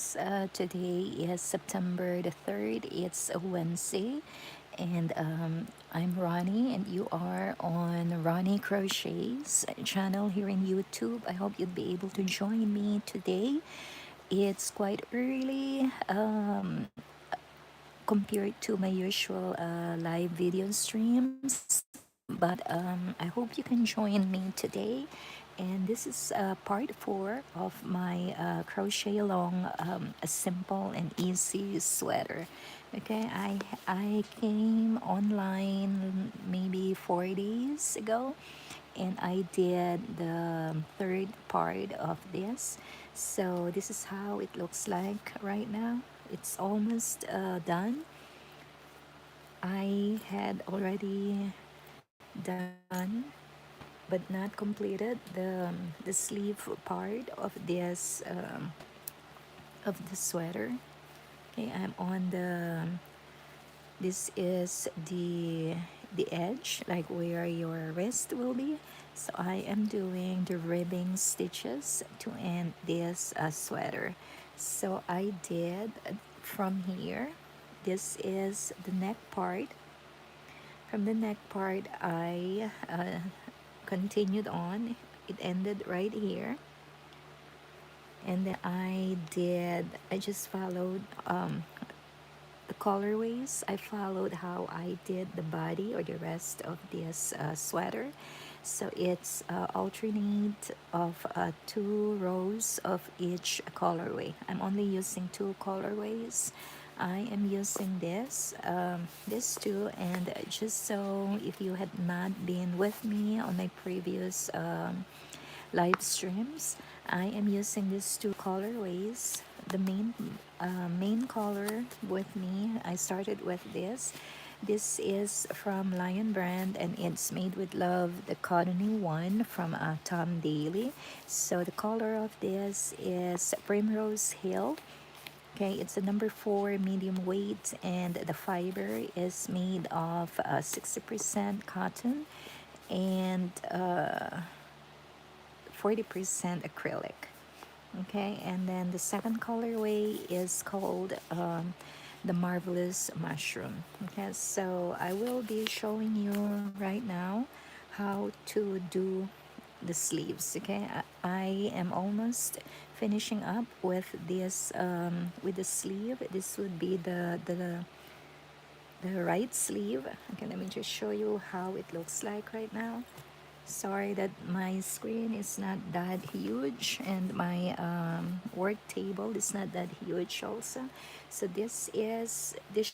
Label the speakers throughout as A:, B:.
A: friends. Today is September the 3rd. It's a Wednesday, and I'm Ronnie, and you are on Ronnie Crochets channel here in YouTube. I hope you'd be able to join me today. It's quite early compared to my usual live video streams, but I hope you can join me today. And this is part four of my crochet along a simple and easy sweater. Okay, I came online maybe 4 days ago, and I did the third part of this. So this is how it looks like right now. It's almost done. I had already done but not completed the sleeve part of the sweater. Okay, I'm on the this is the edge, like where your wrist will be. So I am doing the ribbing stitches to end this sweater. So I did from here. This is the neck part. From the neck part, I continued on. It ended right here. And then I just followed the colorways. I followed how I did the body or the rest of this sweater. So it's alternate of 2 rows of each colorway. I'm only using 2 colorways. I am using this too, and just so if you had not been with me on my previous live streams, I am using these 2 colorways. The main color with me, I started with this. This is from Lion Brand, and it's made with love, the cottony one from Tom Daly. So the color of this is Primrose Hill. Okay, it's a number 4 medium weight, and the fiber is made of 60% cotton and 40% acrylic. Okay, and then the second colorway is called the Marvelous Mushroom. Okay, so I will be showing you right now how to do the sleeves. Okay, I am almost finishing up with the sleeve. This would be the right sleeve. Okay, let me just show you how it looks like right now. Sorry that my screen is not that huge, and my work table is not that huge also. So this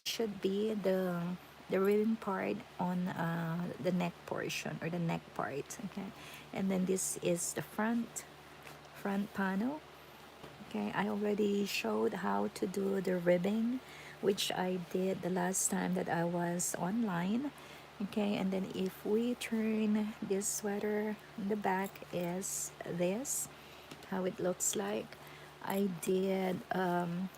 A: should be the ribbon part on the neck portion, or the neck part. Okay, and then this is the front panel. Okay, I already showed how to do the ribbing, which I did the last time that I was online. Okay, and then if we turn this sweater, the back is this, how it looks like. I did,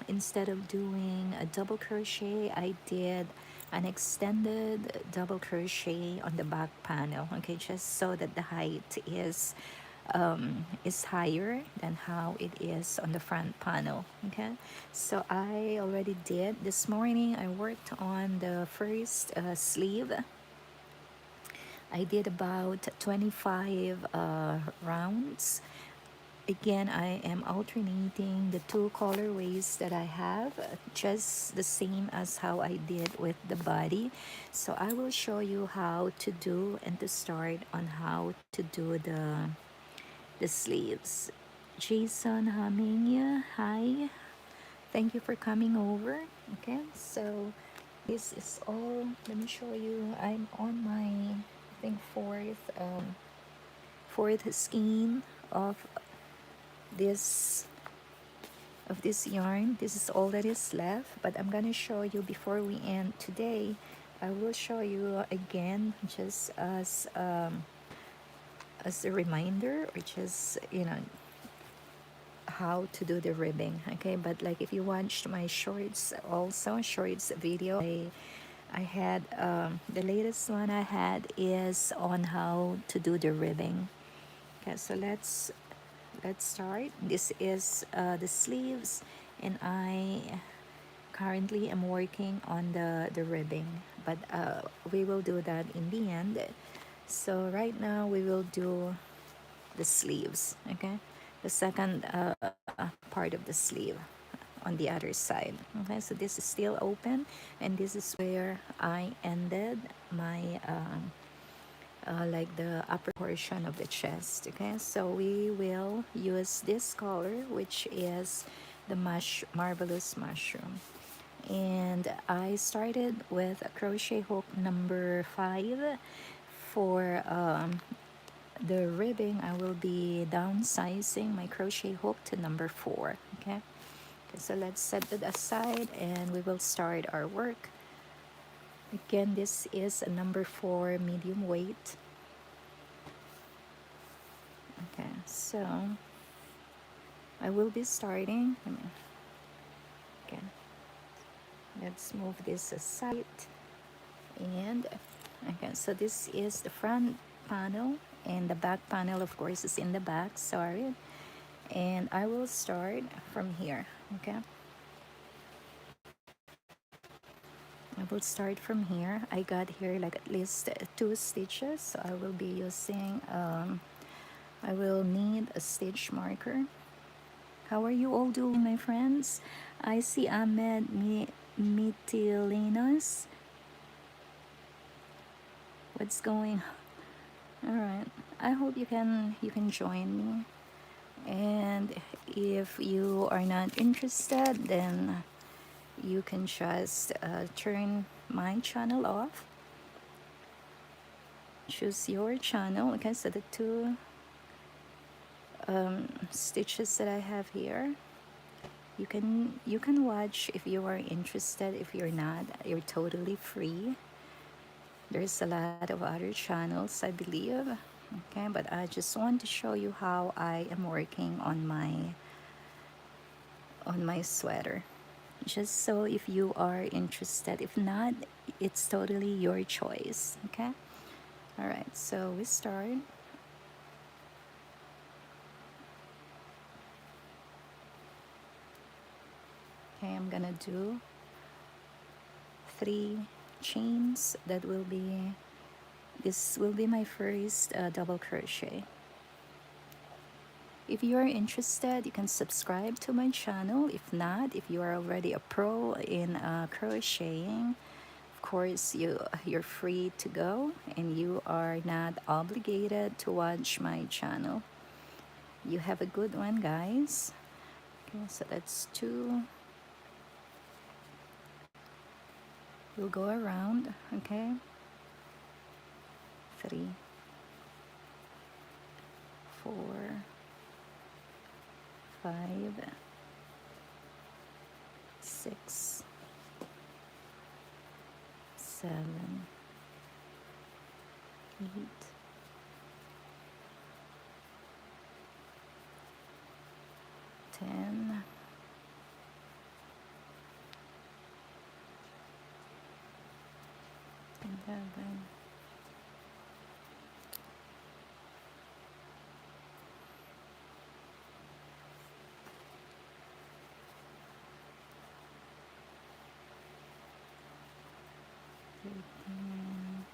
A: instead of doing a double crochet, I did an extended double crochet on the back panel. Okay, just so that the height is higher than how it is on the front panel. Okay, so I already did this morning. I worked on the first sleeve. I did about 25 rounds. Again, I am alternating the 2 colorways that I have, just the same as how I did with the body. So I will show you how to do and to start on how to do the sleeves. Jason Haming, hi. Thank you for coming over. Okay, so this is all. Let me show you. I'm on my, I think, fourth skein of this this yarn. This is all that is left, but I'm gonna show you before we end today. I will show you again, just as a reminder, or just, how to do the ribbing. Okay, but like if you watched my shorts, also shorts video, I had the latest one I had is on how to do the ribbing. Okay, so let's start. This is the sleeves, and I currently am working on the ribbing, but we will do that in the end. So right now we will do the sleeves, okay, the second part of the sleeve on the other side. Okay, so this is still open, and this is where I ended my like the upper portion of the chest. Okay, so we will use this color, which is the marvelous mushroom, and I started with a crochet hook number 5 for the ribbing. I will be downsizing my crochet hook to number 4. Okay, so let's set it aside and we will start our work. Again, this is a number 4 medium weight. Okay, so I will be starting. Okay, let's move this aside. And okay, so this is the front panel, and the back panel, of course, is in the back. Sorry. And I will start from here. Okay, I will start from here. I got here like at least 2 stitches, so I will be using I will need a stitch marker. How are you all doing, my friends? I see Ahmed Mitilinos. What's going? All right. I hope you can join me. And if you are not interested, then you can just turn my channel off. Choose your channel. Okay, so the two stitches that I have here, you can watch if you are interested. If you're not, you're totally free. There's a lot of other channels, I believe. Okay, but I just want to show you how I am working on my sweater, just so if you are interested. If not, it's totally your choice. Okay, all right, so we start. Okay, I'm gonna do 3 chains. This will be my first double crochet. If you are interested, you can subscribe to my channel. If not, if you are already a pro in crocheting, of course you're free to go, and you are not obligated to watch my channel. You have a good one, guys. Okay, so that's 2. We'll go around. Okay, 3, 4, 5, 6, 7, 8, 10, 11, 13, 14,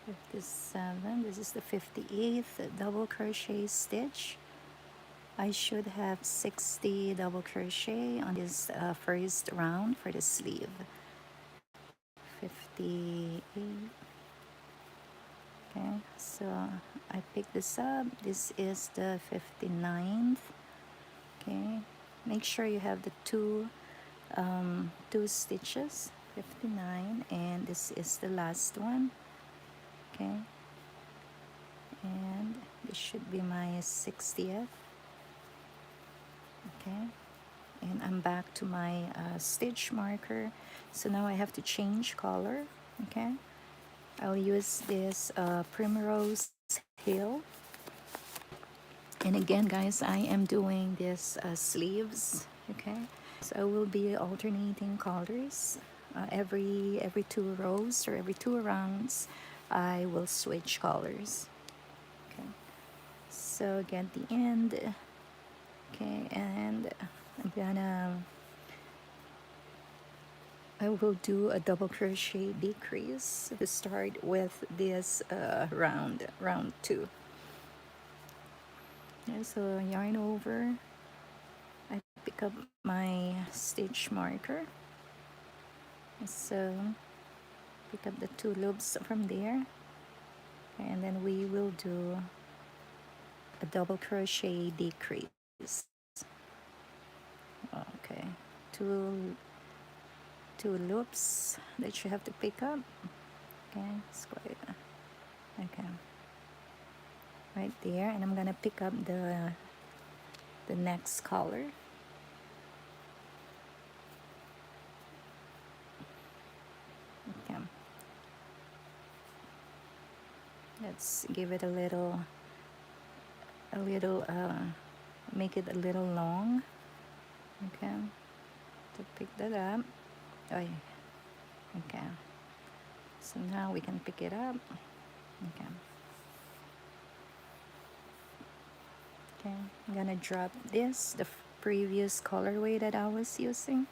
A: 57. This is the 58th double crochet stitch. I should have 60 double crochet on this first round for the sleeve. 58. Okay, so I picked this up. This is the 59th. Okay, make sure you have the two stitches. 59, and this is the last one. Okay, and this should be my 60th. Okay, and I'm back to my stitch marker. So now I have to change color. Okay, I'll use this Primrose Hill. And again, guys, I am doing this sleeves. Okay, so I will be alternating colors every two rows or every two rounds. I will switch colors. Okay, so again, the end. Okay, and I will do a double crochet decrease to start with this round two. Yeah, so yarn over, I pick up my stitch marker, so pick up the two loops from there, and then we will do a double crochet decrease. Okay, two loops that you have to pick up. Okay, square. Okay, right there, and I'm gonna pick up the next color. Okay, let's give it a little make it a little long. Okay, to pick that up. Oh yeah. Okay, so now we can pick it up. Okay. Okay, I'm gonna drop this, the previous colorway that I was using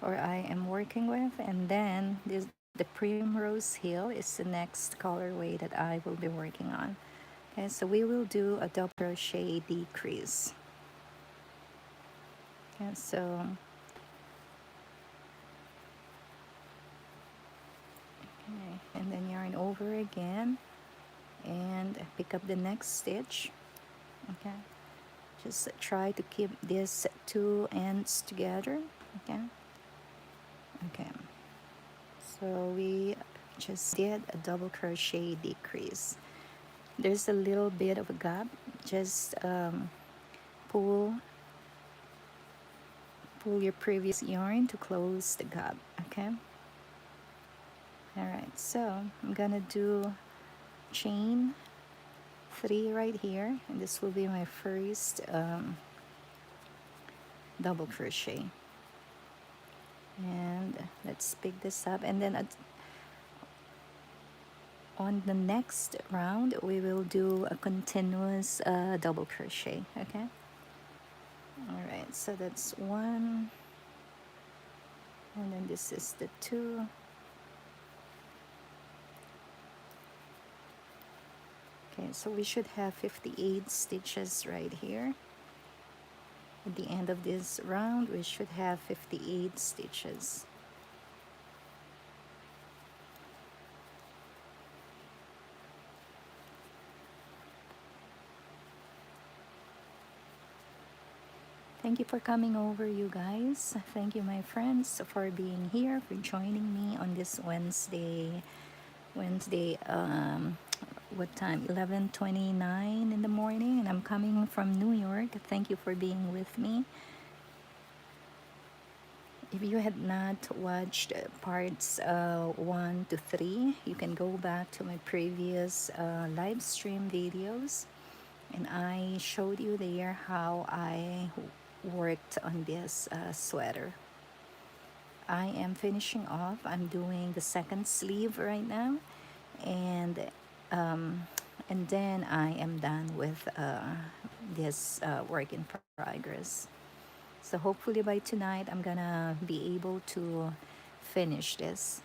A: or I am working with, and then this, the Primrose Hill, is the next colorway that I will be working on. Okay, so we will do a double crochet decrease. Okay, so okay, and then yarn over again and pick up the next stitch. Okay, just try to keep these two ends together. Okay, okay, so we just did a double crochet decrease. There's a little bit of a gap, just pull your previous yarn to close the gap. Okay, all right, so I'm gonna do chain 3 right here, and this will be my first double crochet. And let's pick this up, and then on the next round we will do a continuous double crochet. Okay, all right, so that's 1, and then this is the 2. Okay, so we should have 58 stitches right here. At the end of this round we should have 58 stitches. Thank you for coming over, you guys. Thank you, my friends, for being here, for joining me on this Wednesday, what time? 11:29 in the morning, and I'm coming from New York. Thank you for being with me. If you had not watched parts 1 to 3, you can go back to my previous live stream videos, and I showed you there how I worked on this sweater. I am finishing off. I'm doing the second sleeve right now, and then I am done with this work in progress. So hopefully by tonight I'm gonna be able to finish this.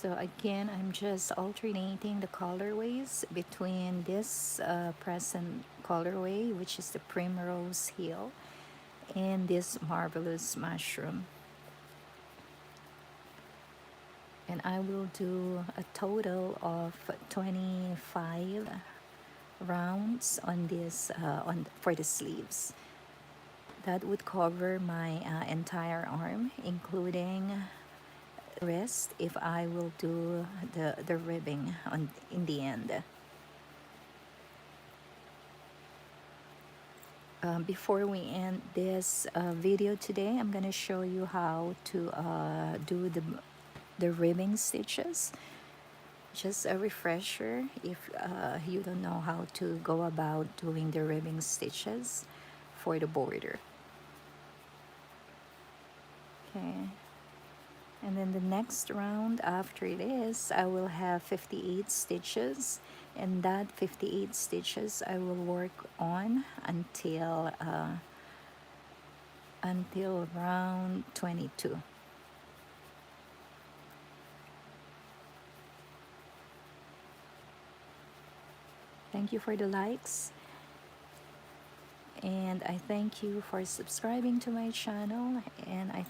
A: So again, I'm just alternating the colorways between this present colorway, which is the Primrose Hill, and this Marvelous Mushroom. And I will do a total of 25 rounds on this for the sleeves. That would cover my entire arm, including wrist, if I will do the ribbing on in the end. Before we end this video today, I'm gonna show you how to do the ribbing stitches. Just a refresher if you don't know how to go about doing the ribbing stitches for the border. Okay, and then the next round after this, I will have 58 stitches, and that 58 stitches I will work on until round 22. Thank you for the likes, and I thank you for subscribing to my channel, and I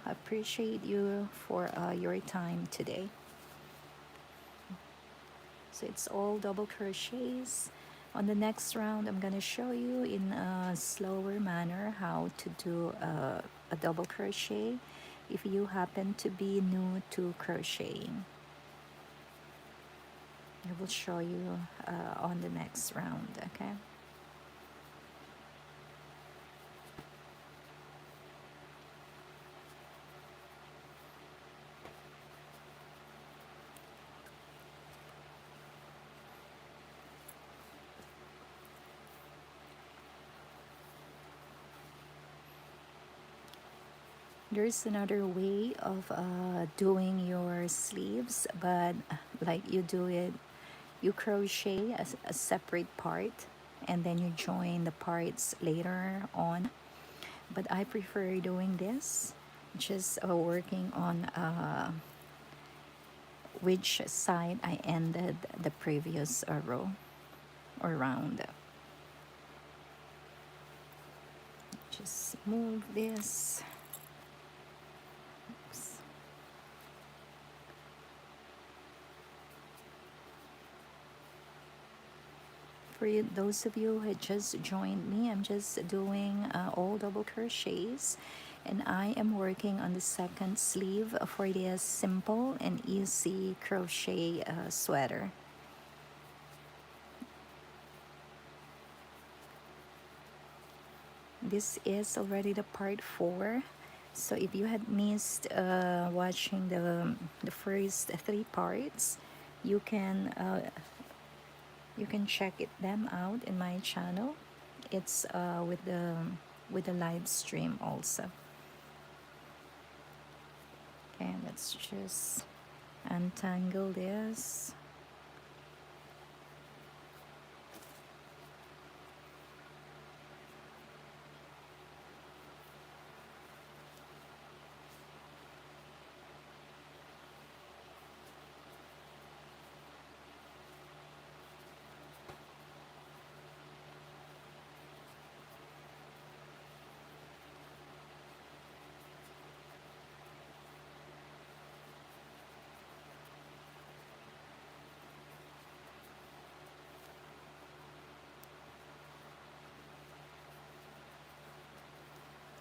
A: appreciate you for your time today. So it's all double crochets. On the next round, I'm gonna show you in a slower manner how to do a double crochet if you happen to be new to crocheting. I will show you on the next round, okay? There's another way of doing your sleeves, but like you crochet a separate part and then you join the parts later on. But I prefer doing this, just working on which side I ended the previous row or round. Just move this. Oops. For those of you who had just joined me, I'm just doing all double crochets, and I am working on the second sleeve for this simple and easy crochet sweater. This is already the part 4. So if you had missed watching the first 3 parts, you can check them out in my channel. It's with the live stream also. Okay, let's just untangle this.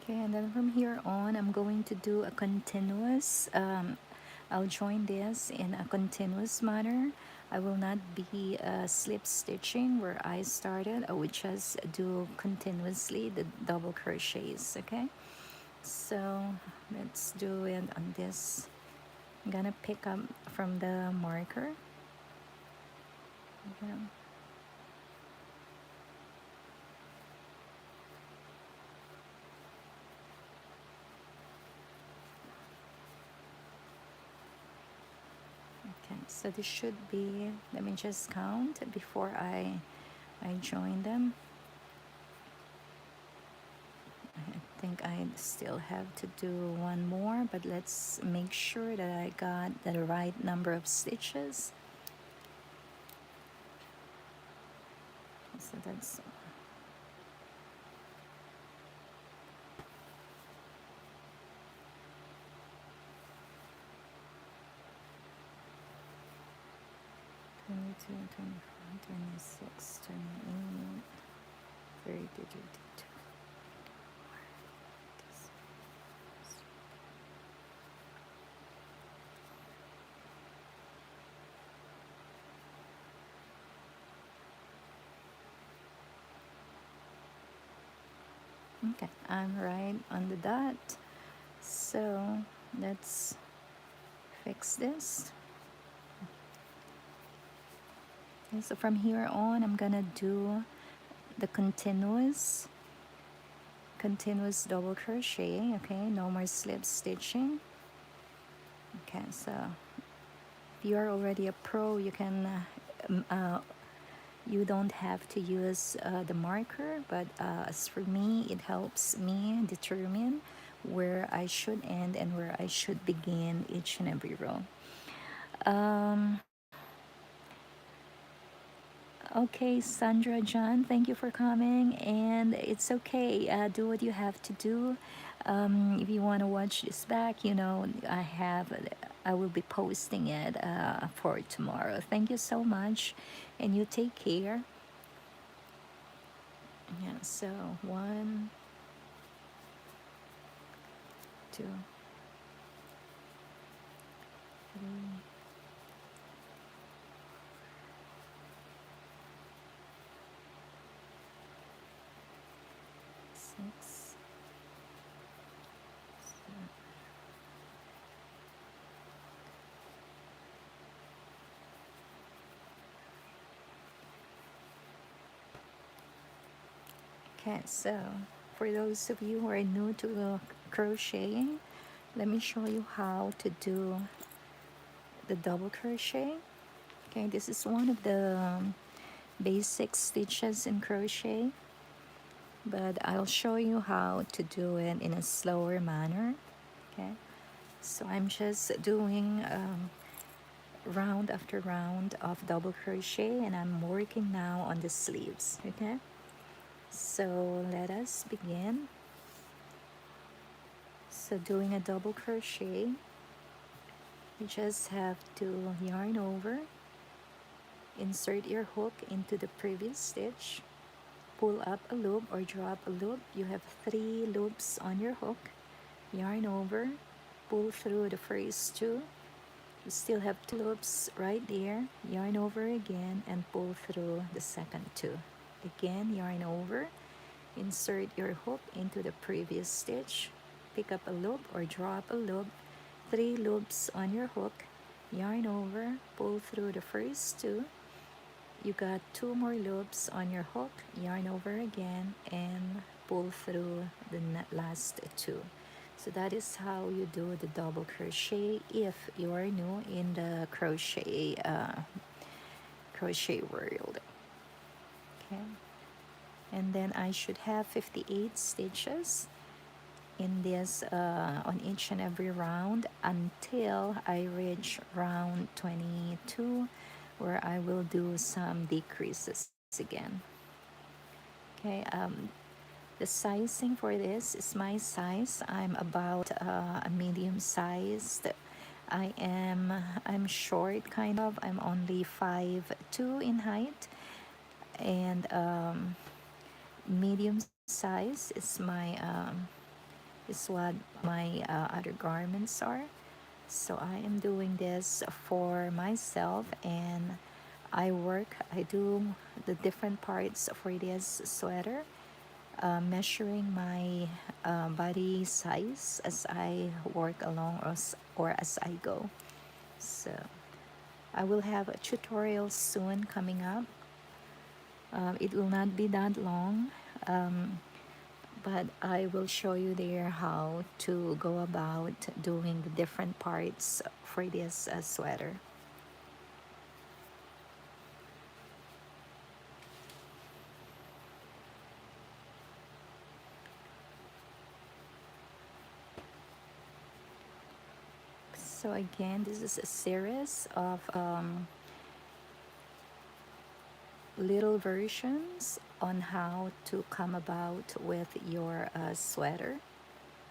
A: Okay, and then from here on, I'm going to do a continuous, I'll join this in a continuous manner. I will not be slip stitching where I started. I would just do continuously the double crochets, okay? So let's do it on this. I'm gonna pick up from the marker. Okay. Okay, so this should be, let me just count before I join them. think I still have to do one more, but let's make sure that I got the right number of stitches. So that's 22, 24, 26, 28, 30, 32. Okay, I'm right on the dot. So let's fix this. Okay, so from here on, I'm gonna do the continuous double crochet. Okay, no more slip stitching. Okay, so if you are already a pro, you can you don't have to use the marker, but as for me, it helps me determine where I should end and where I should begin each and every row. um, Okay, Sandra John, thank you for coming. And it's okay, do what you have to do. If you want to watch this back, I will be posting it for tomorrow. Thank you so much, and you take care. Yeah, so 1, 2, 3, 6, 7. Okay, so for those of you who are new to crocheting, let me show you how to do the double crochet. Okay, this is one of the basic stitches in crochet, but I'll show you how to do it in a slower manner. Okay, so I'm just doing round after round of double crochet, and I'm working now on the sleeves. Okay, so let us begin. So doing a double crochet, you just have to yarn over, insert your hook into the previous stitch, pull up a loop or drop a loop. You have 3 loops on your hook, yarn over, pull through the first 2. You still have 2 loops right there, yarn over again and pull through the second 2. Again, yarn over, insert your hook into the previous stitch, pick up a loop or drop a loop, 3 loops on your hook, yarn over, pull through the first 2. You got 2 more loops on your hook, yarn over again and pull through the last 2. So that is how you do the double crochet if you are new in the crochet world. Okay, and then I should have 58 stitches in this on each and every round until I reach round 22, where I will do some decreases again. Okay, the sizing for this is my size. I'm about a medium sized. I'm short, kind of. I'm only 5'2" in height, and medium size is what my other garments are. So I am doing this for myself, and I do the different parts for this sweater, measuring my body size as I work along, or as I go. So I will have a tutorial soon coming up. It will not be that long, but I will show you there how to go about doing the different parts for this sweater. So again, this is a series of little versions on how to come about with your sweater.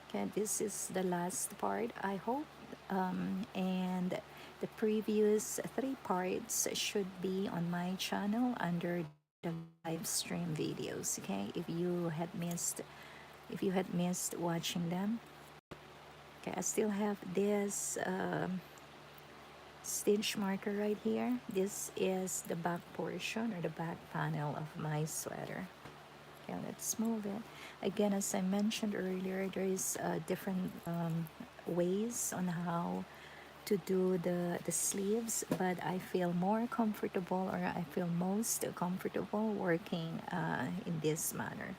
A: Okay, this is the last part, I hope. And the previous three parts should be on my channel under the live stream videos. Okay, if you had missed watching them. Okay, I still have this stitch marker right here. This is the back portion or the back panel of my sweater. Okay, let's move it. Again, as I mentioned earlier, there is different ways on how to do the sleeves, but I feel more comfortable, or I feel most comfortable working in this manner.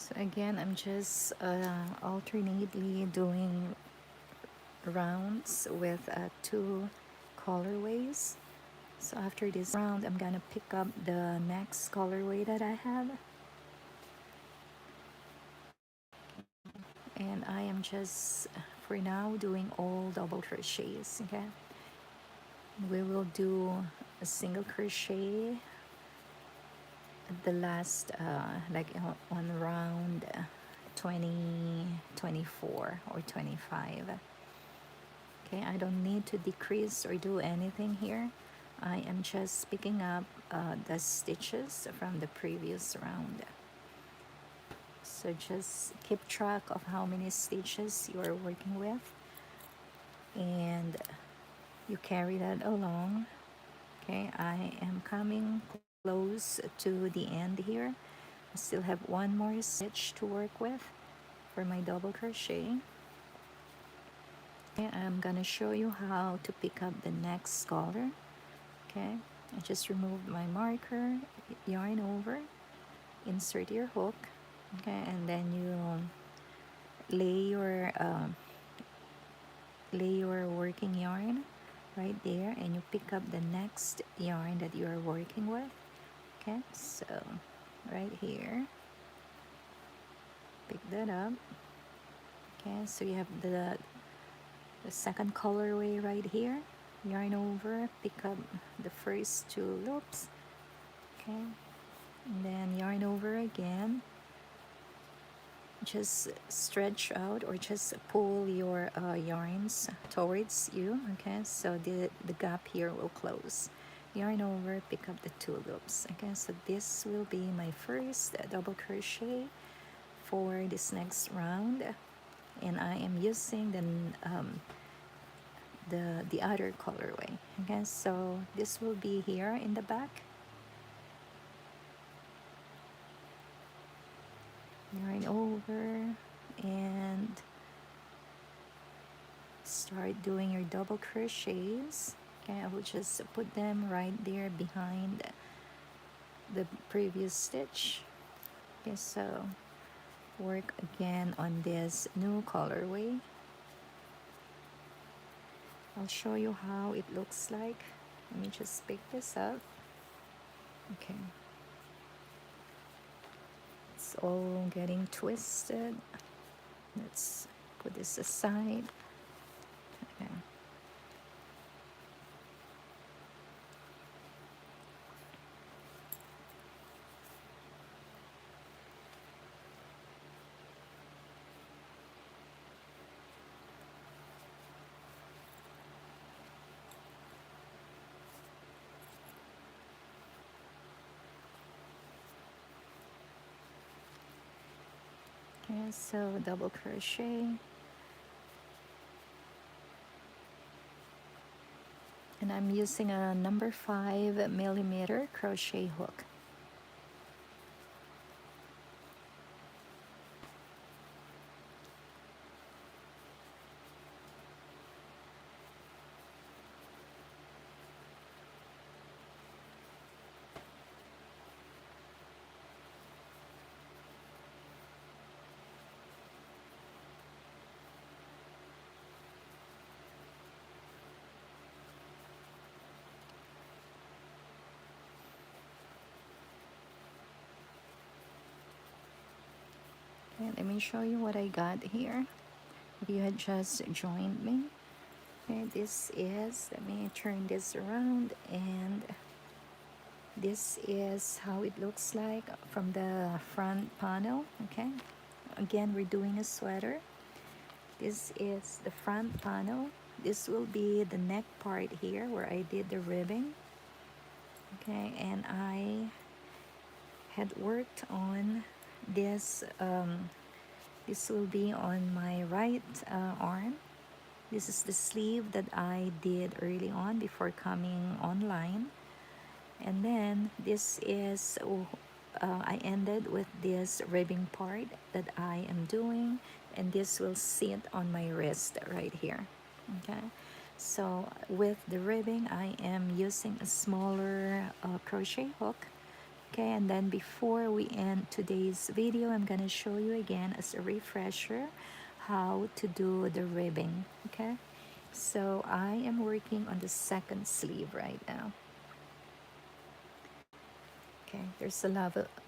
A: So again, I'm just alternately doing rounds with two colorways. So after this round, I'm gonna pick up the next colorway that I have. And I am just, for now, doing all double crochets, okay? We will do a single crochet at the last, like on round 20, 24 or 25. Okay, I don't need to decrease or do anything here. I am just picking up the stitches from the previous round. So just keep track of how many stitches you are working with, and you carry that along. Okay, I am coming close to the end here. I still have one more stitch to work with for my double crochet. Okay, I'm gonna show you how to pick up the next color. Okay, I just removed my marker, yarn over, insert your hook, okay, and then you lay your working yarn right there, and you pick up the next yarn that you are working with. Okay, so right here, pick that up. Okay, so you have the second colorway right here, yarn over, pick up the first two loops. Okay, and then yarn over again, just stretch out or just pull your yarns towards you. Okay, so the gap here will close. Yarn over, pick up the two loops. Okay, so this will be my first double crochet for this next round, and I am using the other colorway. Okay, so this will be here in the back. Yarn over and start doing your double crochets. Okay, I will just put them right there behind the previous stitch. Okay, so work again on this new colorway. I'll show you how it looks like. Let me just pick this up. Okay, it's all getting twisted. Let's put this aside. Okay. Okay, Okay, so double crochet, and I'm using a number 5mm crochet hook. Okay, let me show you what I got here. If you had just joined me, okay, this is, let me turn this around, and this is how it looks like from the front panel. Okay, again, we're doing a sweater. This is the front panel. This will be the neck part here where I did the ribbing. Okay, and I had worked on this. This will be on my right arm. This is the sleeve that I did early on before coming online. And then this is, I ended with this ribbing part that I am doing, and this will sit on my wrist right here. Okay, so with the ribbing I am using a smaller crochet hook. Okay, and then before we end today's video, I'm gonna show you again as a refresher how to do the ribbing. Okay, so I am working on the second sleeve right now. Okay, there's a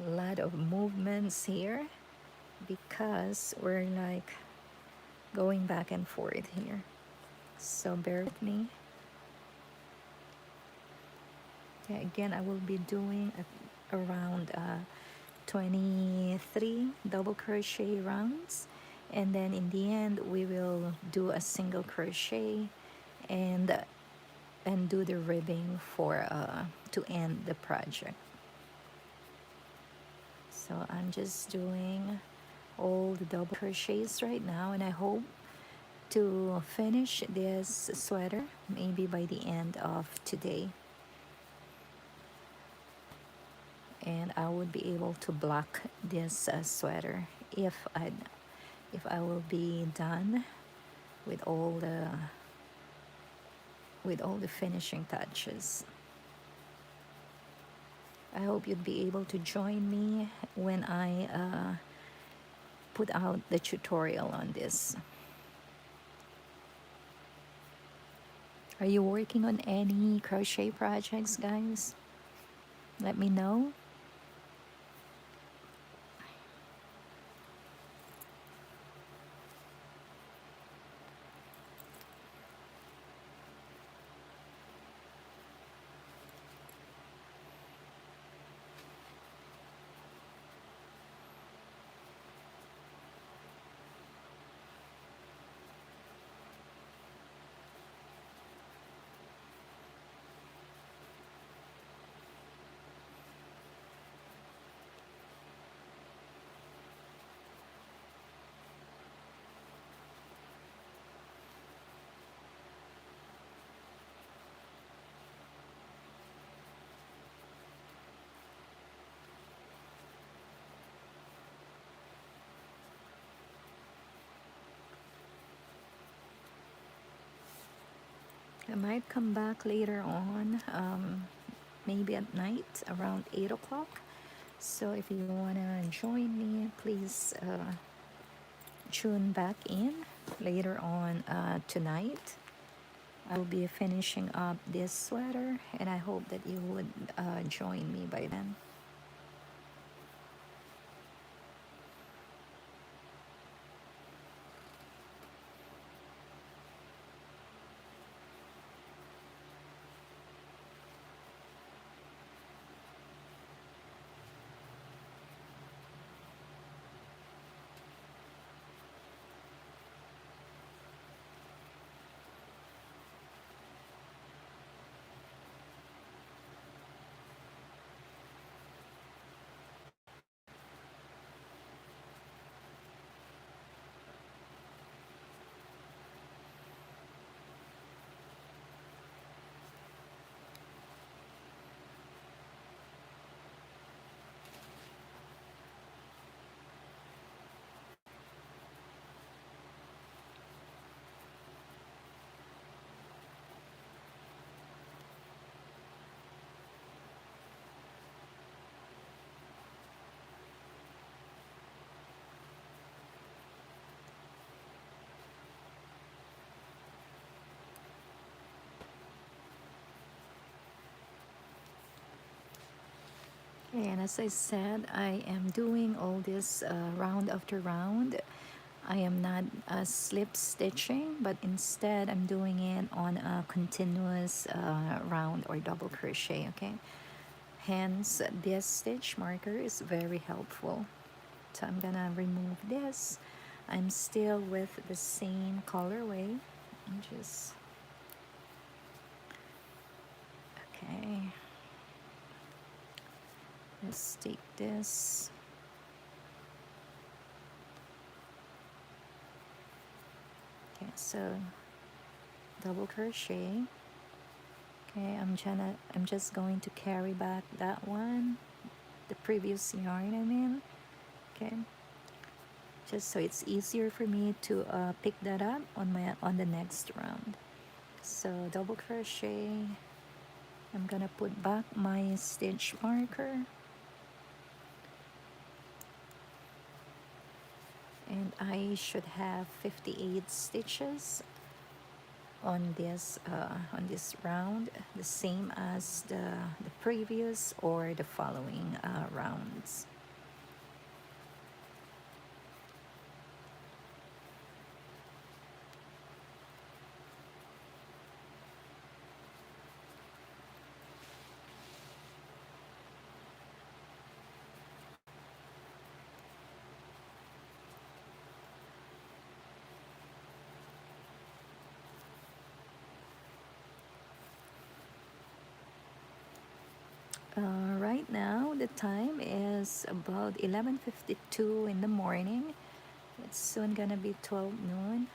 A: lot of movements here because we're like going back and forth here. So bear with me. Okay, again, I will be doing around 23 double crochet rounds, and then in the end we will do a single crochet and do the ribbing for to end the project. So I'm just doing all the double crochets right now, and I hope to finish this sweater maybe by the end of today, and I would be able to block this sweater if I will be done with all the finishing touches. I hope you'd be able to join me when I put out the tutorial on this. Are you working on any crochet projects, guys? Let me know. I might come back later on, maybe at night around 8 o'clock. So if you want to join me, please tune back in later on tonight. I will be finishing up this sweater, and I hope that you would join me by then. And as I said, I am doing all this round after round. I am not slip stitching, but instead I'm doing it on a continuous round or double crochet, okay? Hence, this stitch marker is very helpful. So I'm gonna remove this. I'm still with the same colorway. I'm just, okay. Let's take this. Okay, so double crochet. Okay, I'm just going to carry back that one, the previous yarn I mean. Okay, just so it's easier for me to pick that up on the next round. So double crochet. I'm gonna put back my stitch marker, and I should have 58 stitches on this round, the same as the previous or the following rounds. Right now the time is about 11:52 in the morning. It's soon gonna be 12 noon,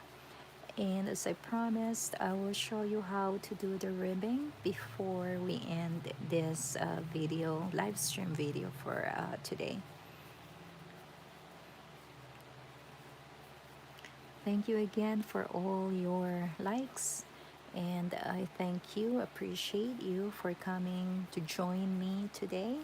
A: and as I promised, I will show you how to do the ribbing before we end this video, live stream video for today. Thank you again for all your likes, and I thank you, appreciate you for coming to join me today.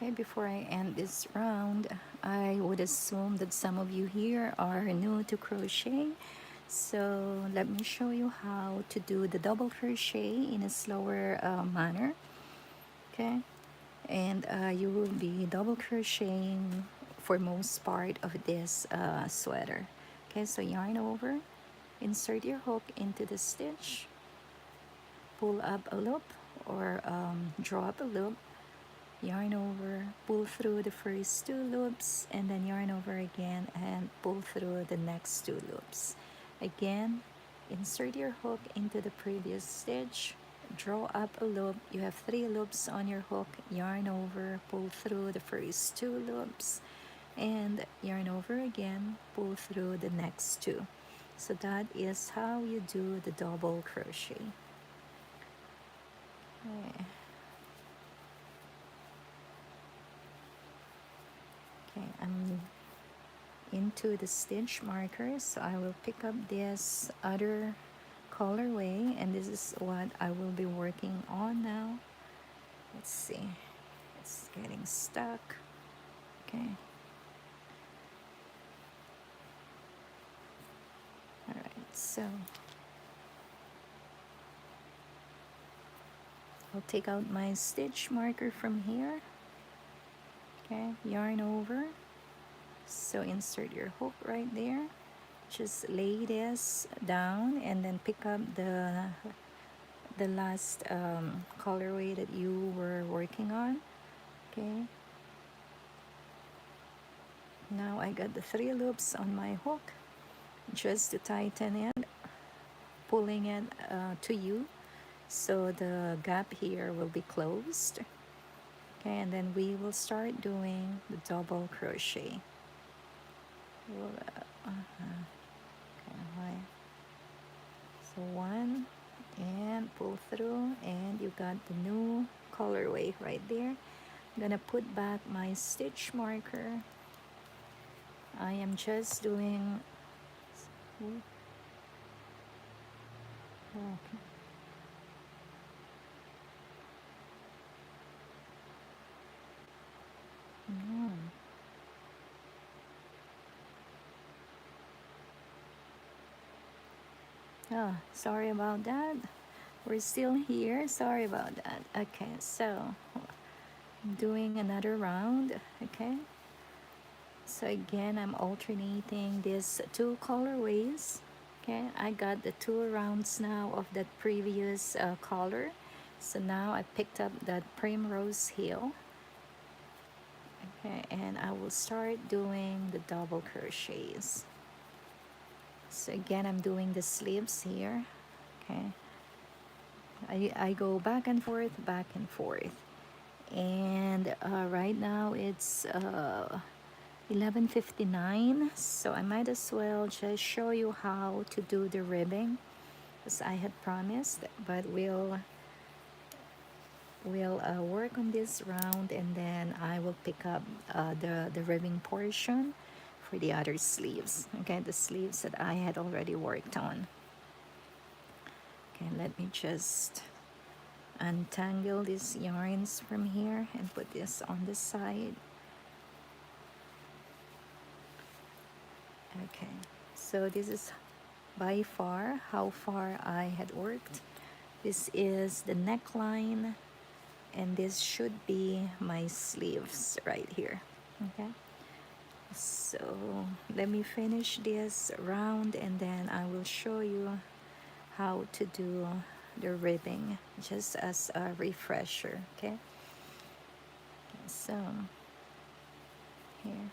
A: Okay, before I end this round, I would assume that some of you here are new to crochet. So let me show you how to do the double crochet in a slower manner. Okay, and you will be double crocheting for most part of this sweater. Okay, so yarn over, insert your hook into the stitch, pull up a loop or draw up a loop, yarn over, pull through the first two loops, and then yarn over again and pull through the next two loops. Again, insert your hook into the previous stitch, draw up a loop. You have three loops on your hook, yarn over, pull through the first two loops, and yarn over again, pull through the next two. So that is how you do the double crochet. Okay. Okay, I'm into the stitch markers, so I will pick up this other colorway, and this is what I will be working on now. Let's see, it's getting stuck. Okay, all right, so I'll take out my stitch marker from here. Okay, yarn over, so insert your hook right there, just lay this down and then pick up the last colorway that you were working on. Okay, now I got the three loops on my hook, just to tighten it, pulling it to you, so the gap here will be closed. Okay, and then we will start doing the double crochet. Okay, so one, and pull through, and you got the new colorway right there. I'm gonna put back my stitch marker. I am just doing okay. Mm. Oh, sorry about that. We're still here. Sorry about that. Okay, so I'm doing another round. Okay, so again, I'm alternating these two colorways. Okay, I got the two rounds now of that previous color. So now I picked up that Primrose Hill. Okay, and I will start doing the double crochets. So again, I'm doing the sleeves here. Okay, I go back and forth, back and forth. And right now it's 11:59, so I might as well just show you how to do the ribbing as I had promised, but we'll work on this round, and then I will pick up the ribbing portion for the other sleeves. Okay, the sleeves that I had already worked on. Okay, let me just untangle these yarns from here and put this on the side. Okay, so this is by far how far I had worked. This is the neckline, and this should be my sleeves right here. Okay, so let me finish this round, and then I will show you how to do the ribbing just as a refresher. Okay, so here.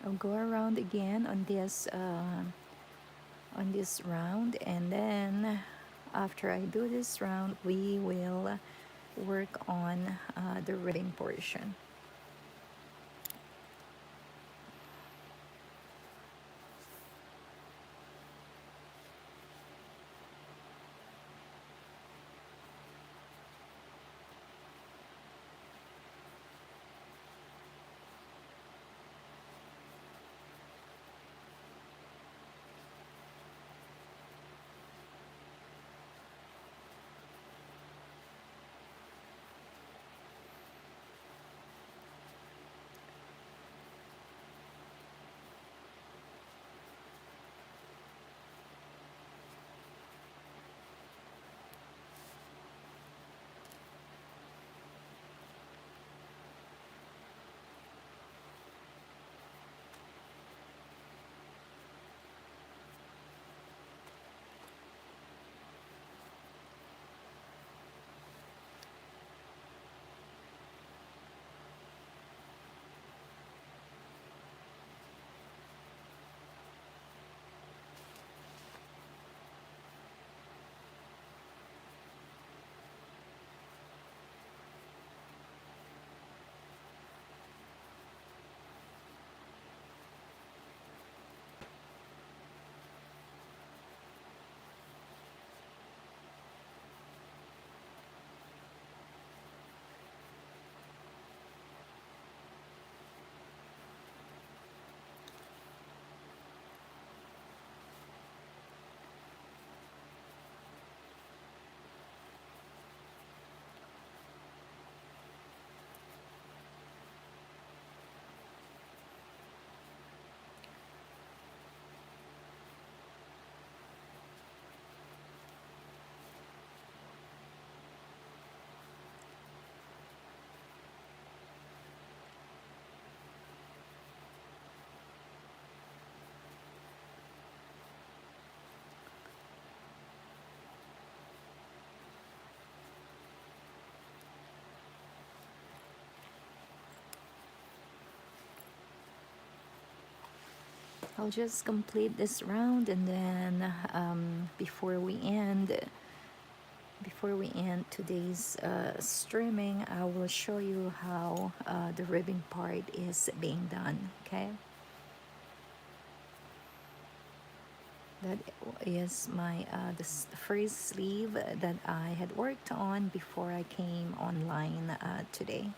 A: I'll go around again on this round, and then after I do this round, we will work on the ribbing portion. I'll just complete this round, and then before we end today's streaming, I will show you how the ribbing part is being done. Okay, that is my first sleeve that I had worked on before I came online today.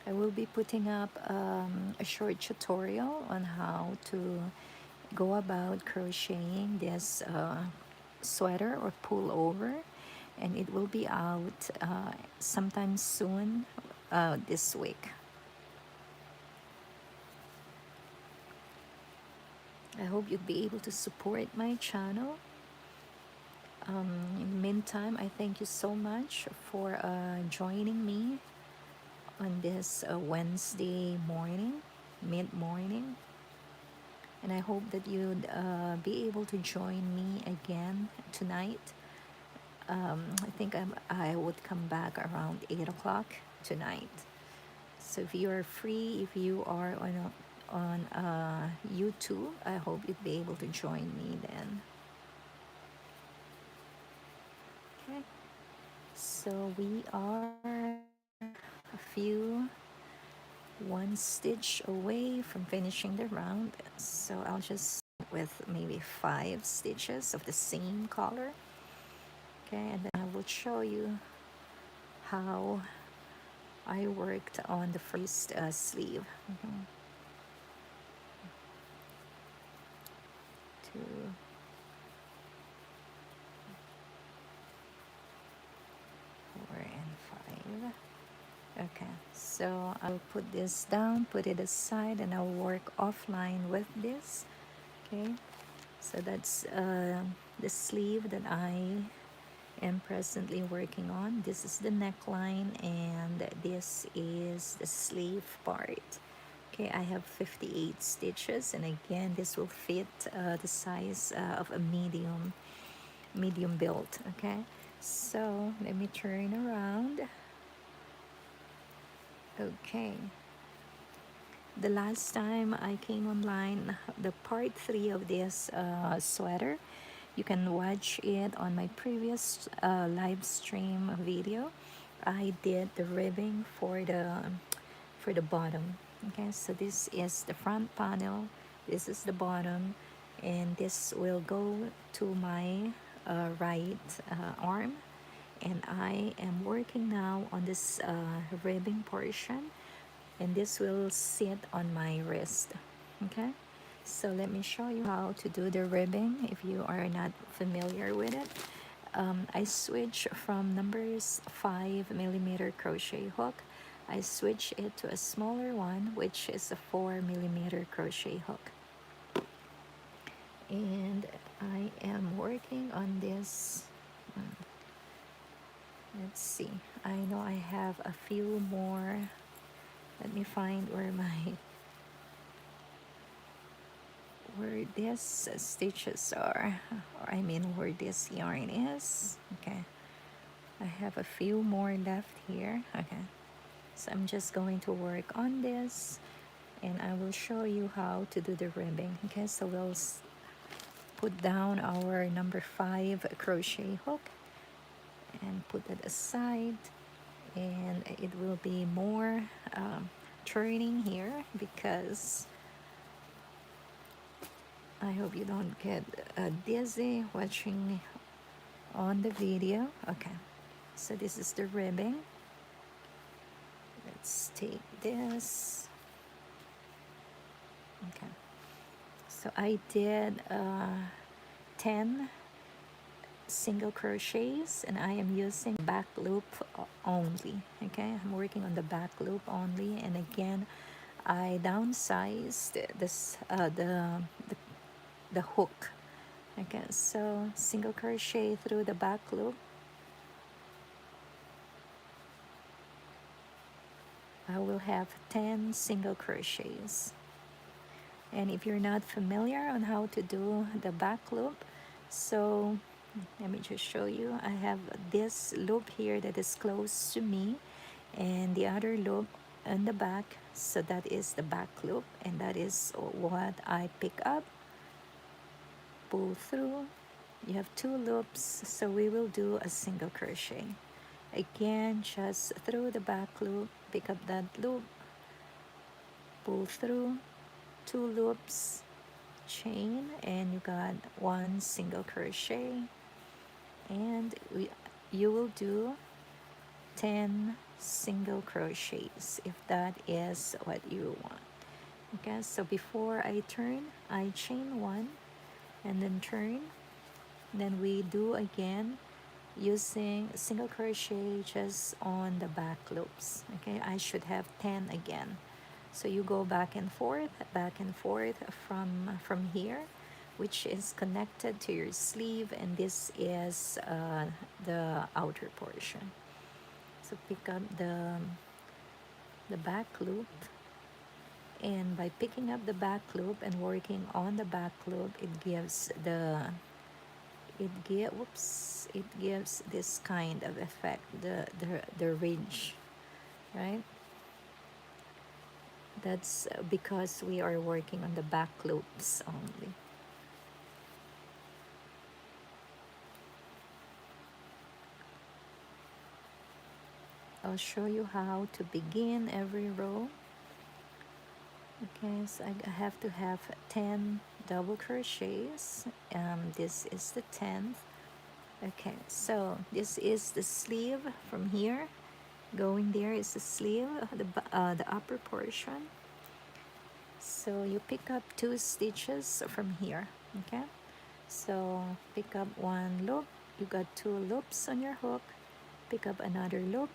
A: I will be putting up a short tutorial on how to go about crocheting this sweater or pullover, and it will be out sometime soon this week. I hope you'll be able to support my channel. In the meantime, I thank you so much for joining me on this Wednesday morning, mid-morning. And I hope that you'd be able to join me again tonight. I think I would come back around 8 o'clock tonight. So if you are free, if you are on YouTube, I hope you'd be able to join me then. Okay, so we are a few one stitch away from finishing the round, so I'll just start with maybe 5 stitches of the same color. Okay, and then I will show you how I worked on the first sleeve. Two, 4, and 5. Okay, so I'll put this down, put it aside, and I'll work offline with this. Okay, so that's the sleeve that I am presently working on. This is the neckline, and this is the sleeve part. Okay, I have 58 stitches, and again, this will fit the size of a medium build. Okay, so let me turn around. Okay, the last time I came online, the part 3 of this sweater, you can watch it on my previous live stream video. I did the ribbing for the bottom. Okay, so this is the front panel, this is the bottom, and this will go to my right arm, and I am working now on this ribbing portion, and this will sit on my wrist. Okay, so let me show you how to do the ribbing if you are not familiar with it. I switch from numbers 5mm crochet hook. I switch it to a smaller one, which is a 4mm crochet hook, and I am working on this. Let's see, I know I have a few more. Let me find where these stitches are, or I mean where this yarn is. Okay, I have a few more left here. Okay, so I'm just going to work on this, and I will show you how to do the ribbing. Okay, so we'll put down our number 5 crochet hook and put it aside, and it will be more turning here because I hope you don't get dizzy watching on the video. Okay, so this is the ribbing. Let's take this. Okay, so I did 10 single crochets, and I am using back loop only. Okay, I'm working on the back loop only, and again I downsized this the hook. Okay, so single crochet through the back loop. I will have 10 single crochets, And if you're not familiar on how to do the back loop, so let me just show you. I have this loop here that is close to me, and the other loop on the back, so that is the back loop, and that is what I pick up, pull through. You have two loops, so we will do a single crochet. Again, just through the back loop, pick up that loop, pull through, two loops, chain, and you got one single crochet, and you will do 10 single crochets if that is what you want. Okay, so before I turn, I chain one and then turn, then we do again using single crochet just on the back loops. Okay, I should have 10 again. So you go back and forth from here, which is connected to your sleeve, and this is the outer portion. So pick up the back loop, and by picking up the back loop and working on the back loop, it gives this kind of effect, the ridge, right? That's because we are working on the back loops only. I'll show you how to begin every row. Okay, so I have to have 10 double crochets. This is the 10th. Okay, so this is the sleeve from here. Going there is the sleeve, the upper portion. So you pick up 2 stitches from here. Okay, so pick up one loop. You got 2 loops on your hook. Pick up another loop.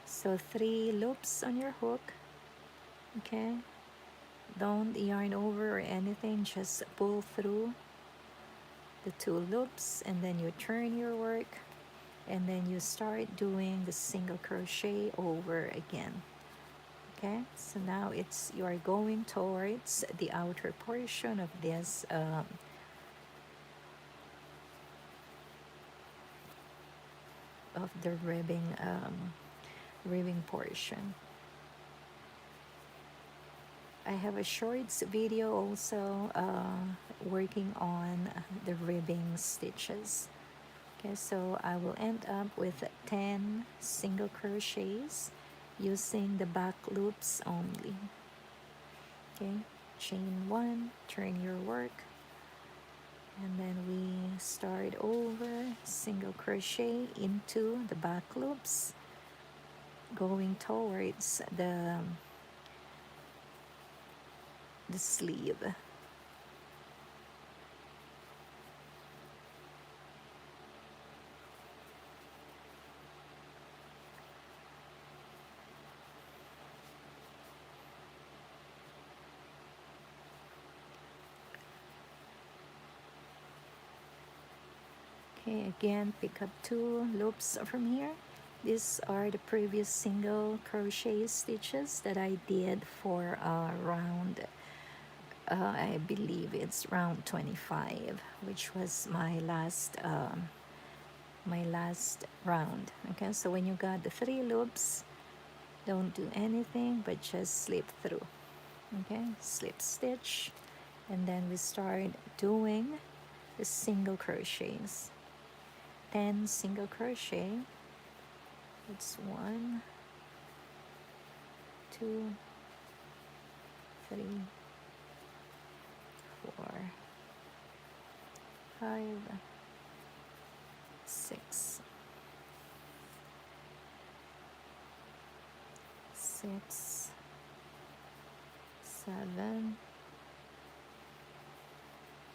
A: So 3 loops on your hook. Okay, don't yarn over or anything, just pull through the 2 loops, and then you turn your work, and then you start doing the single crochet over again. Okay, so now you are going towards the outer portion of this of the ribbing portion. I have a shorts video also working on the ribbing stitches. Okay, so I will end up with 10 single crochets using the back loops only. Okay, chain 1, turn your work, and then we start over, single crochet into the back loops, going towards the sleeve. Okay, again, pick up 2 loops from here. These are the previous single crochet stitches that I did for round, I believe it's round 25, which was my last round. Okay, so when you got the 3 loops, don't do anything but just slip through. Okay, slip stitch, and then we start doing the single crochets. 10 single crochet. It's 1, 2, 3, 4, 5, 6, 6, 7,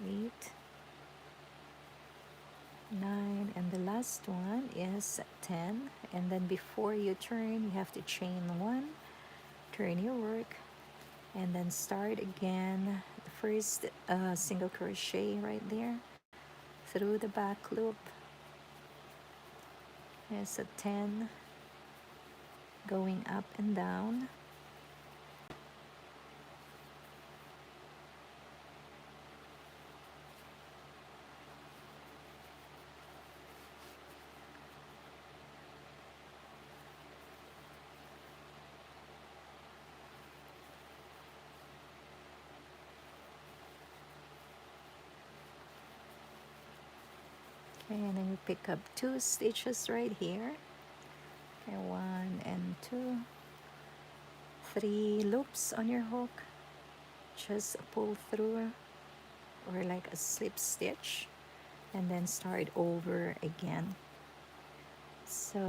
A: 8, 9, and the last one is 10. And then before you turn, you have to chain 1, turn your work, and then start again the first single crochet right there through the back loop. There's a 10 going up and down, And then you pick up 2 stitches right here. Okay, 1 and 2, 3 loops on your hook. Just pull through, or like a slip stitch, and then start over again. So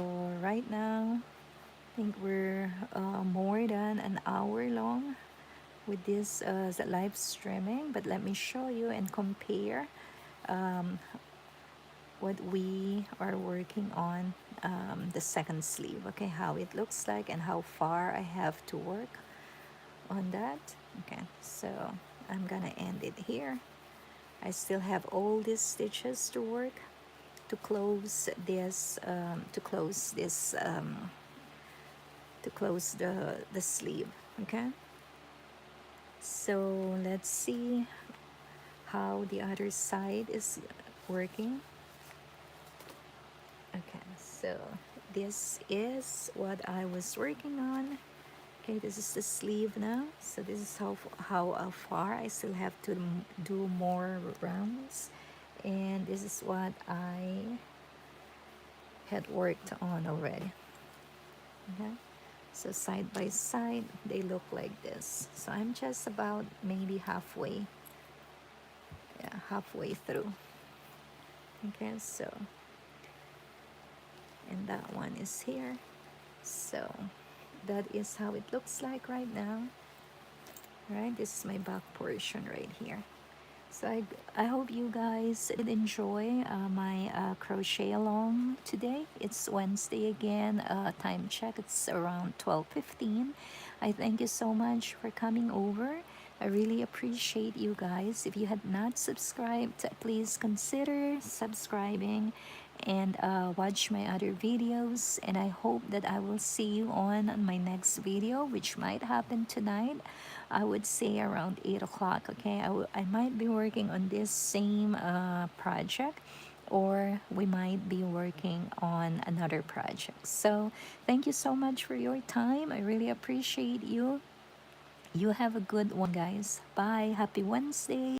A: right now, I think we're more than an hour long with this live streaming, but let me show you and compare um, what we are working on, the second sleeve, okay, how it looks like and how far I have to work on that. Okay, so I'm gonna end it here. I still have all these stitches to work to close this to close the sleeve. Okay, so let's see how the other side is working. Okay, so this is what I was working on. Okay, this is the sleeve now. So this is how far I still have to do more rounds, and this is what I had worked on already. Okay, so side by side they look like this. So I'm just about maybe halfway, yeah, halfway through. Okay, so and that one is here. So that is how it looks like right now. Right, this is my back portion right here. So I hope you guys did enjoy my crochet along today. It's Wednesday again. Time check, it's around 12:15. I thank you so much for coming over. I really appreciate you guys. If you had not subscribed, please consider subscribing and watch my other videos. And I hope that I will see you on my next video, which might happen tonight. I would say around 8 o'clock. Okay, I might be working on this same project, or we might be working on another project. So thank you so much for your time. I really appreciate you. You have a good one, guys. Bye. Happy Wednesday.